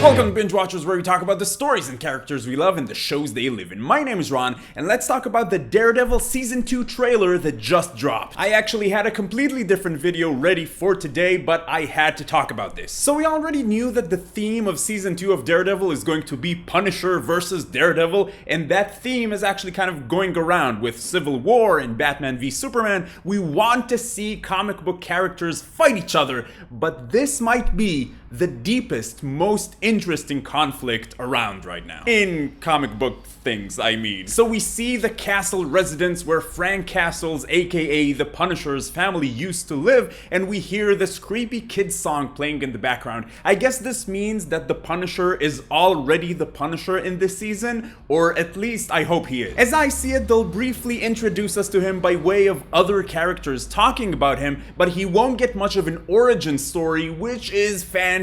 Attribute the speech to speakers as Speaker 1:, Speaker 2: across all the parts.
Speaker 1: Welcome to Binge Watchers, where we talk about the stories and characters we love and the shows they live in. My name is Ron, and let's talk about the Daredevil Season 2 trailer that just dropped. I actually had a completely different video ready for today, but I had to talk about this. So we already knew that the theme of Season 2 of Daredevil is going to be Punisher versus Daredevil, and that theme is actually kind of going around with Civil War and Batman v Superman. We want to see comic book characters fight each other, but this might be the deepest, most interesting conflict around right now. In comic book things, I mean. So we see the castle residence where Frank Castle's, aka the Punisher's, family used to live, and we hear this creepy kid song playing in the background. I guess this means that the Punisher is already the Punisher in this season, or at least I hope he is. As I see it, they'll briefly introduce us to him by way of other characters talking about him, but he won't get much of an origin story, which is fantastic.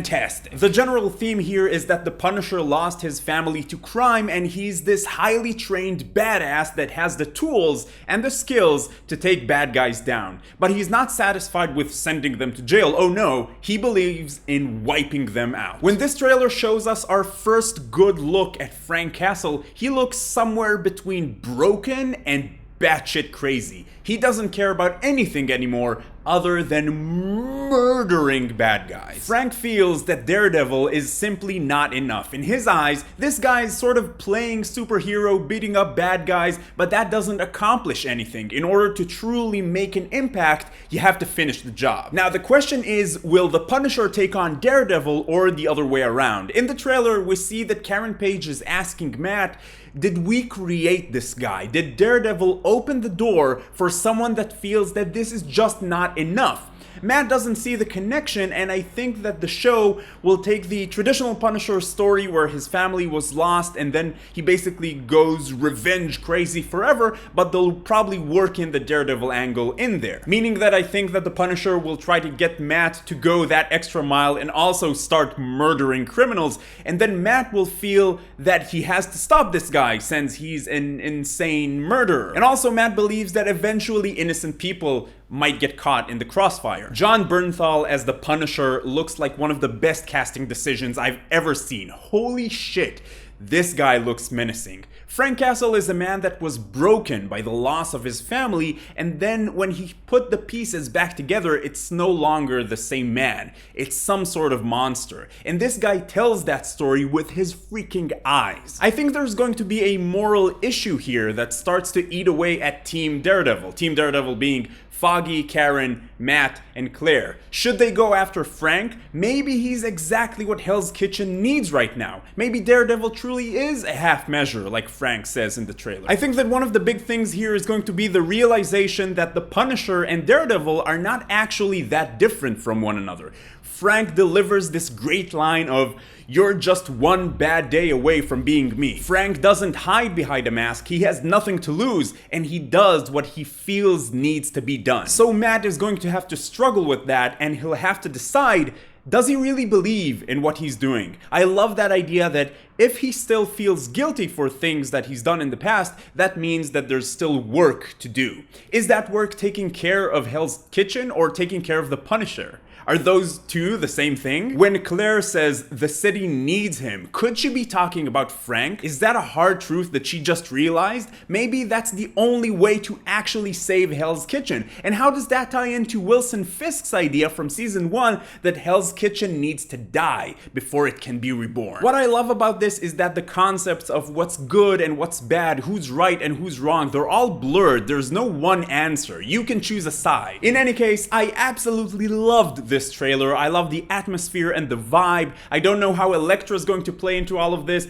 Speaker 1: The general theme here is that the Punisher lost his family to crime, and he's this highly trained badass that has the tools and the skills to take bad guys down. But he's not satisfied with sending them to jail. Oh no, he believes in wiping them out. When this trailer shows us our first good look at Frank Castle, he looks somewhere between broken and batshit crazy. He doesn't care about anything anymore other than murdering bad guys. Frank feels that Daredevil is simply not enough. In his eyes, this guy is sort of playing superhero, beating up bad guys, but that doesn't accomplish anything. In order to truly make an impact, you have to finish the job. Now the question is, will the Punisher take on Daredevil or the other way around? In the trailer, we see that Karen Page is asking Matt, did we create this guy? Did Daredevil open the door for someone that feels that this is just not enough? Matt doesn't see the connection, and I think that the show will take the traditional Punisher story where his family was lost and then he basically goes revenge crazy forever, but they'll probably work in the Daredevil angle in there. Meaning that I think that the Punisher will try to get Matt to go that extra mile and also start murdering criminals, and then Matt will feel that he has to stop this guy since he's an insane murderer. And also Matt believes that eventually innocent people might get caught in the crossfire. John Bernthal as the Punisher looks like one of the best casting decisions I've ever seen. Holy shit, this guy looks menacing. Frank Castle is a man that was broken by the loss of his family, and then when he put the pieces back together, it's no longer the same man. It's some sort of monster. And this guy tells that story with his freaking eyes. I think there's going to be a moral issue here that starts to eat away at Team Daredevil. Team Daredevil being Foggy, Karen, Matt, and Claire. Should they go after Frank? Maybe he's exactly what Hell's Kitchen needs right now. Maybe Daredevil truly is a half measure, like Frank says in the trailer. I think that one of the big things here is going to be the realization that the Punisher and Daredevil are not actually that different from one another. Frank delivers this great line of, "You're just one bad day away from being me." Frank doesn't hide behind a mask, he has nothing to lose, and he does what he feels needs to be done. So Matt is going to have to struggle with that, and he'll have to decide, does he really believe in what he's doing? I love that idea that if he still feels guilty for things that he's done in the past, that means that there's still work to do. Is that work taking care of Hell's Kitchen or taking care of the Punisher? Are those two the same thing? When Claire says the city needs him, could she be talking about Frank? Is that a hard truth that she just realized? Maybe that's the only way to actually save Hell's Kitchen. And how does that tie into Wilson Fisk's idea from season 1 that Hell's Kitchen needs to die before it can be reborn? What I love about this is that the concepts of what's good and what's bad, who's right and who's wrong, they're all blurred. There's no one answer. You can choose a side. In any case, I absolutely loved this trailer. I love the atmosphere and the vibe. I don't know how Elektra's going to play into all of this.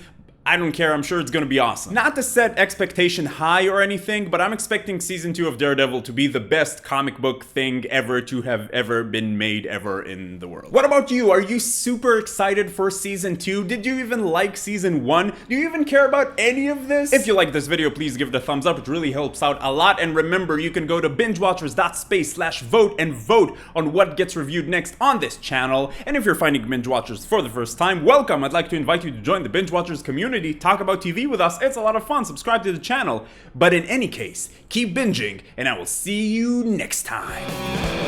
Speaker 1: I don't care, I'm sure it's gonna be awesome. Not to set expectation high or anything, but I'm expecting season 2 of Daredevil to be the best comic book thing ever to have ever been made ever in the world. What about you? Are you super excited for season 2? Did you even like season 1? Do you even care about any of this? If you like this video, please give it a thumbs up. It really helps out a lot. And remember, you can go to bingewatchers.space/vote and vote on what gets reviewed next on this channel. And if you're finding Binge Watchers for the first time, welcome. I'd like to invite you to join the Binge Watchers community. Talk about TV with us. It's a lot of fun. Subscribe to the channel. But in any case, keep binging, and I will see you next time.